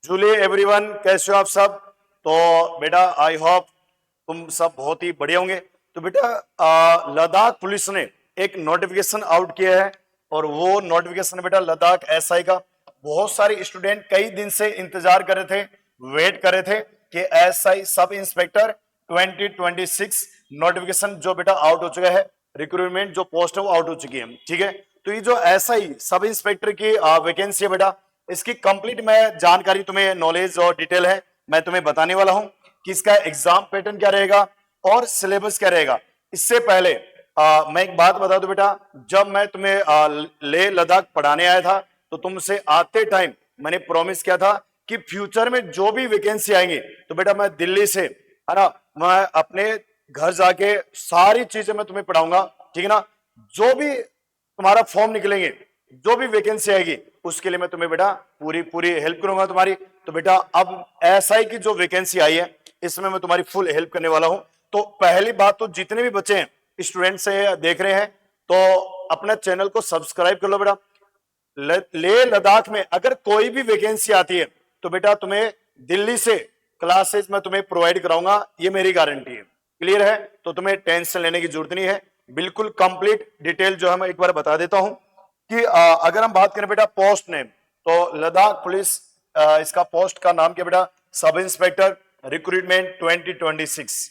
Jully everyone, कैसे हो आप सब। तो बेटा आई होप तुम सब बहुत ही बढ़िया होंगे। तो बेटा लद्दाख पुलिस ने एक नोटिफिकेशन आउट किया है और वो नोटिफिकेशन बेटा लद्दाख एसआई का। बहुत सारे स्टूडेंट कई दिन से इंतजार कर रहे थे, वेट कर रहे थे कि एसआई सब इंस्पेक्टर 2026 नोटिफिकेशन जो बेटा आउट हो चुका है, रिक्रूटमेंट जो पोस्ट है वो आउट हो चुकी है। ठीक है, तो ये जो एसआई सब इंस्पेक्टर की वैकेंसी है बेटा, इसकी कंप्लीट मैं जानकारी तुम्हें नॉलेज और डिटेल है मैं तुम्हें बताने वाला हूं कि इसका एग्जाम पैटर्न क्या रहेगा और सिलेबस क्या रहेगा। इससे पहले मैं एक बात बता दूं बेटा, जब मैं तुम्हें लेह लद्दाख पढ़ाने आया था तो तुमसे आते टाइम मैंने प्रॉमिस किया था कि फ्यूचर में जो भी वैकेंसी आएंगे तो बेटा मैं दिल्ली से, है ना, मैं अपने घर जाके सारी चीजें मैं तुम्हें पढ़ाऊंगा। ठीक है ना, जो भी तुम्हारा फॉर्म निकलेंगे, जो भी वैकेंसी आएगी उसके लिए मैं तुम्हें बेटा पूरी पूरी हेल्प करूंगा तुम्हारी। तो बेटा अब एसआई की जो वैकेंसी आई है इसमें मैं तुम्हारी फुल हेल्प करने वाला हूं। तो पहली बात तो जितने भी बच्चे हैं स्टूडेंट से देख रहे हैं तो अपने चैनल को सब्सक्राइब कर लो बेटा। लेह लद्दाख में अगर कोई भी वैकेंसी आती है तो बेटा तुम्हें दिल्ली से क्लासेस मैं तुम्हें प्रोवाइड कराऊंगा, ये मेरी गारंटी है। क्लियर है, तो तुम्हें टेंशन लेने की जरूरत नहीं है, बिल्कुल कंप्लीट डिटेल जो है मैं एक बार बता देता हूं कि अगर हम बात करें बेटा पोस्ट नेम, तो लद्दाख पुलिस इसका पोस्ट का नाम क्या बेटा, सब इंस्पेक्टर रिक्रूटमेंट 2026।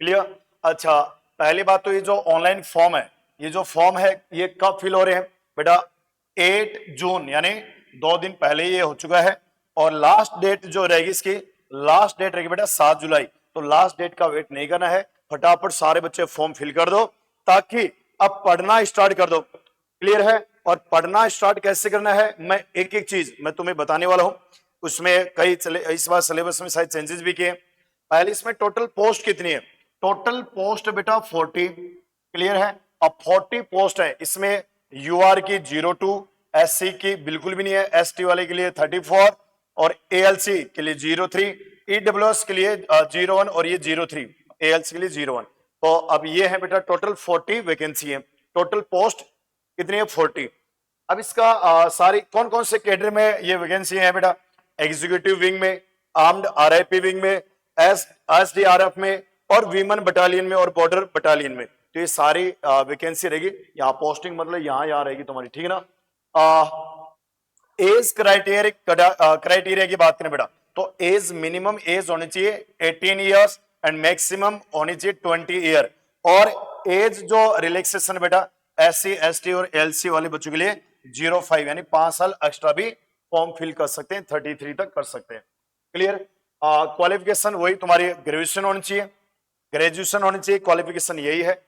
क्लियर। अच्छा, पहली बात तो ये जो ऑनलाइन फॉर्म है, ये जो फॉर्म है ये कब फिल हो रहे हैं बेटा, 8 जून यानी 2 दिन पहले ये हो चुका है। और लास्ट डेट जो रहेगी इसकी, लास्ट डेट रहेगी बेटा 7 जुलाई। तो लास्ट डेट का वेट नहीं करना है, फटाफट सारे बच्चे फॉर्म फिल कर दो ताकि अब पढ़ना स्टार्ट कर दो। क्लियर है, और पढ़ना स्टार्ट कैसे करना है मैं एक एक चीज मैं तुम्हें बताने वाला हूं। उसमें कई इस बार सिलेबस में शायद चेंजेस भी किए। पहले इसमें टोटल पोस्ट कितनी है, टोटल पोस्ट बेटा 40। क्लियर है, अब 40 पोस्ट है, इसमें यूआर की 02, एससी की बिल्कुल भी नहीं है, एसटी वाले के लिए 34 और एएलसी के लिए 03, ईडब्ल्यूएस के लिए 01 और ये 03, एएलसी के लिए 01। तो अब ये है बेटा टोटल 40 वैकेंसी है, टोटल पोस्ट कितनी है 40। अब इसका सारी कौन कौन से कैडर में ये वैकेंसी है बेटा, एग्जीक्यूटिव विंग में, आर्म्ड आरआईपी विंग में, एसडीआरएफ में और वीमन बटालियन में और बॉर्डर बटालियन में। तो ये सारी वैकेंसी रहेगी। यहाँ पोस्टिंग मतलब यहाँ रहेगी तुम्हारी। ठीक है ना। एज क्राइटेरिया की बात करें बेटा, तो एज मिनिमम एज होनी चाहिए 18 ईयर्स एंड मैक्सिमम होनी चाहिए 20 ईयर। और एज जो रिलैक्सेशन बेटा एससी एसटी और एलसी वाले बच्चों के लिए 05 यानी 5 साल एक्स्ट्रा भी फॉर्म फिल कर सकते हैं, 33 तक कर सकते हैं। क्लियर। क्वालिफिकेशन वही तुम्हारी ग्रेजुएशन होनी चाहिए, ग्रेजुएशन होनी चाहिए, क्वालिफिकेशन यही है।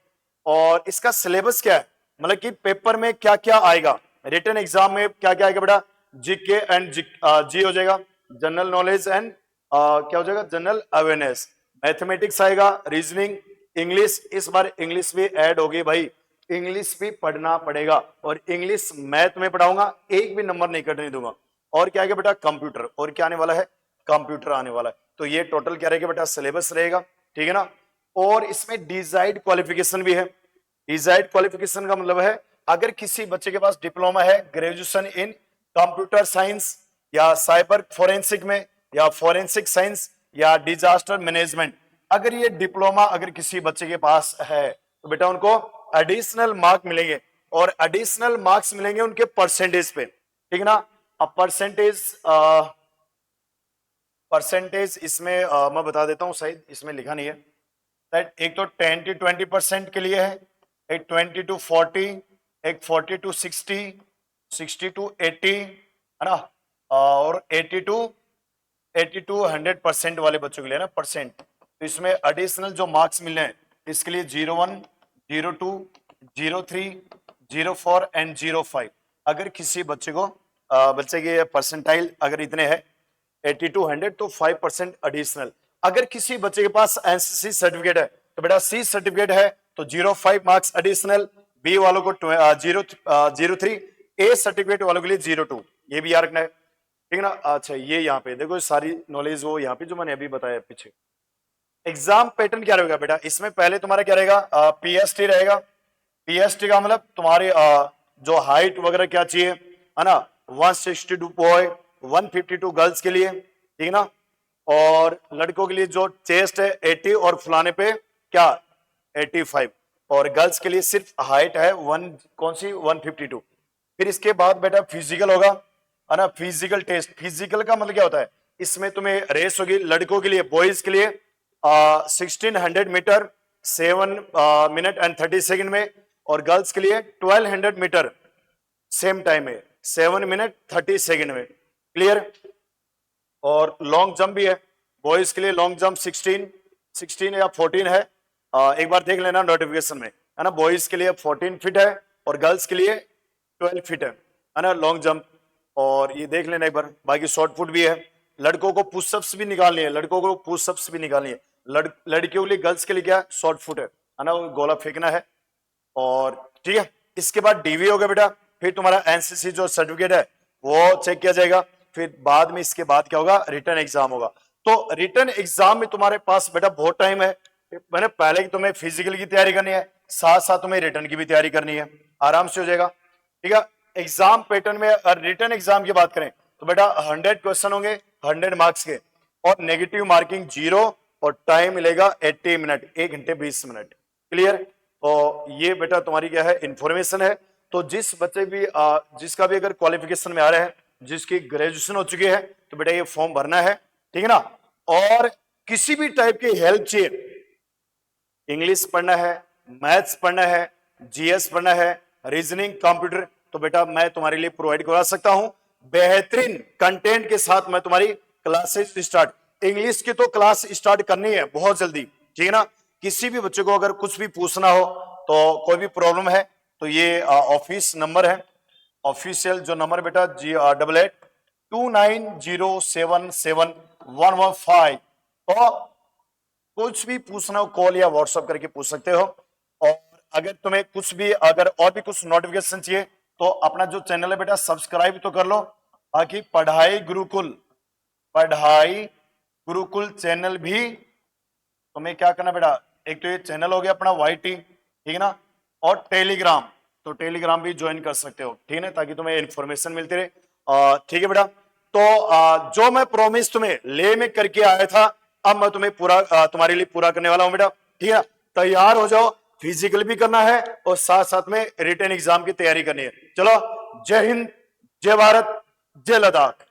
और इसका सिलेबस क्या है, मतलब कि पेपर में क्या क्या आएगा, रिटन एग्जाम में क्या क्या आएगा बेटा, जीके एंड जी हो जाएगा, जनरल नॉलेज एंड क्या हो जाएगा, जनरल अवेयरनेस, मैथमेटिक्स आएगा, रीजनिंग, इंग्लिश। इस बार इंग्लिश भी ऐड होगी भाई, इंग्लिश भी पढ़ना पड़ेगा और इंग्लिश मैथ में पढ़ाऊंगा, एक भी नंबर नहीं कटने दूंगा। और क्या है बेटा कंप्यूटर, और क्या आने वाला है, कंप्यूटर आने वाला है। तो ये टोटल क्या रहेगा बेटा सिलेबस रहेगा। ठीक है ना। और इसमें डिजाइड क्वालिफिकेशन भी है। डिजाइड क्वालिफिकेशन का मतलब है अगर किसी बच्चे के पास डिप्लोमा है, ग्रेजुएशन इन कंप्यूटर साइंस या साइबर फोरेंसिक में या फोरेंसिक साइंस या डिजास्टर मैनेजमेंट, अगर ये डिप्लोमा अगर किसी बच्चे के पास है तो बेटा उनको एडिशनल मार्क मिलेंगे और एडिशनल मार्क्स मिलेंगे उनके परसेंटेज पे। ठीक है ना। अब परसेंटेज इसमें मैं बता देता हूं, शायद इसमें लिखा नहीं है। एक तो 10 to 20% के लिए है, एक 20 to 40, एक 40 to 60, 60 to 80, है ना, और 80 to 100% वाले बच्चों के लिए ना परसेंट। तो इसमें एडिशनल जो मार्क्स मिलने हैं इसके लिए 01, 02, 03, 04 एंड 05। अगर किसी बच्चे के परसेंटाइल अगर इतने हैं 80 to 100 तो 5% एडिशनल। अगर किसी बच्चे के पास एनसीसी सर्टिफिकेट है तो बेटा सी सर्टिफिकेट है तो 05 मार्क्स एडिशनल, बी वालों को 03, ए सर्टिफिकेट वालों के लिए 02, ये भी याद रखना है। ठीक है ना। अच्छा, ये यहाँ पे देखो सारी नॉलेज वो यहाँ पे जो मैंने अभी बताया पीछे। एग्जाम पैटर्न क्या रहेगा बेटा, इसमें पहले तुम्हारा क्या रहेगा, पीएसटी रहेगा। पीएसटी का मतलब तुम्हारी जो हाइट वगैरह क्या चाहिए, है ना, 162 बॉय, 152 गर्ल्स के लिए, ठीक है ना। और लड़कों के लिए जो चेस्ट है 80 और फुलाने पे क्या 85, और गर्ल्स के लिए सिर्फ हाइट है कौन सी 152। फिर इसके बाद बेटा फिजिकल होगा, है ना। फिजिकल टेस्ट, फिजिकल का मतलब क्या होता है, इसमें तुम्हें रेस होगी लड़कों के लिए, बॉयज के लिए 1600 मीटर 7 मिनट एंड 30 सेकंड में, और गर्ल्स के लिए 1200 मीटर सेम टाइम में 7 मिनट 30 सेकंड में। क्लियर। और लॉन्ग जंप भी है, बॉयज के लिए लॉन्ग जंप 16 या 14 है, एक बार देख लेना नोटिफिकेशन में, है ना। बॉयज के लिए 14 फीट है और गर्ल्स के लिए 12 फीट है ना लॉन्ग जंप। और ये देख लेना एक बार, बाकी शॉर्ट फुट भी है। लड़कों को पुशअप्स भी निकालनी है, लड़कों को पुशअप्स भी निकालनी है। लड़कियों के लिए, गर्ल्स के लिए क्या शॉर्ट फुट है ना, वो गोला फेंकना है। और ठीक है, इसके बाद डीवी होगा बेटा, फिर तुम्हारा एनसीसी जो सर्टिफिकेट है वो चेक किया जाएगा। फिर बाद में, इसके बाद क्या होगा, रिटर्न एग्जाम होगा। तो रिटर्न एग्जाम में तुम्हारे पास बेटा बहुत टाइम है। मैंने पहले तुम्हें फिजिकल की तैयारी करनी है, साथ साथ तुम्हें रिटर्न की भी तैयारी करनी है, आराम से हो जाएगा। ठीक है। एग्जाम पैटर्न में रिटर्न एग्जाम की बात करें तो बेटा 100 क्वेश्चन होंगे 100 मार्क्स के, और नेगेटिव मार्किंग 0, और टाइम मिलेगा 80 मिनट, 1 घंटे 20 मिनट। क्लियर। तो ये बेटा तुम्हारी क्या है, इंफॉर्मेशन है। तो जिस बच्चे भी जिसका भी अगर क्वालिफिकेशन में आ रहा है, जिसकी ग्रेजुएशन हो चुकी है, तो बेटा ये फॉर्म भरना है, ठीक है ना। और किसी भी टाइप की हेल्प चाहिए, इंग्लिश पढ़ना है, मैथ्स पढ़ना है, जीएस पढ़ना है, रीजनिंग, कंप्यूटर, तो बेटा मैं तुम्हारे लिए प्रोवाइड करा सकता हूं बेहतरीन कंटेंट के साथ। मैं तुम्हारी क्लासेस स्टार्ट, इंग्लिश की तो क्लास स्टार्ट करनी है बहुत जल्दी, ठीक है ना। किसी भी बच्चे को अगर कुछ भी पूछना हो, तो कोई भी प्रॉब्लम है, तो ये ऑफिस नंबर है, ऑफिशियल जो नंबर बेटा G8829077115, तो कुछ भी पूछना हो कॉल या व्हाट्सएप करके पूछ सकते हो। और अगर तुम्हें कुछ भी, अगर और भी कुछ नोटिफिकेशन चाहिए, तो अपना जो चैनल है बेटा सब्सक्राइब तो कर लो, ताकि पढ़ाई गुरुकुल चैनल भी तुम्हें क्या करना बेटा, एक तो ये चैनल हो गया अपना YT, ठीक है ना, और टेलीग्राम, तो टेलीग्राम भी ज्वाइन कर सकते हो, ठीक है ना, ताकि तुम्हें इंफॉर्मेशन मिलती रहे। ठीक है बेटा। तो जो मैं प्रॉमिस तुम्हें ले में करके आया था, अब मैं तुम्हें पूरा तुम्हारे लिए पूरा करने वाला हूं बेटा, ठीक है। तैयार हो जाओ, फिजिकल भी करना है और साथ साथ में रिटन एग्जाम की तैयारी करनी है। चलो, जय हिंद, जय भारत, जय लद्दाख।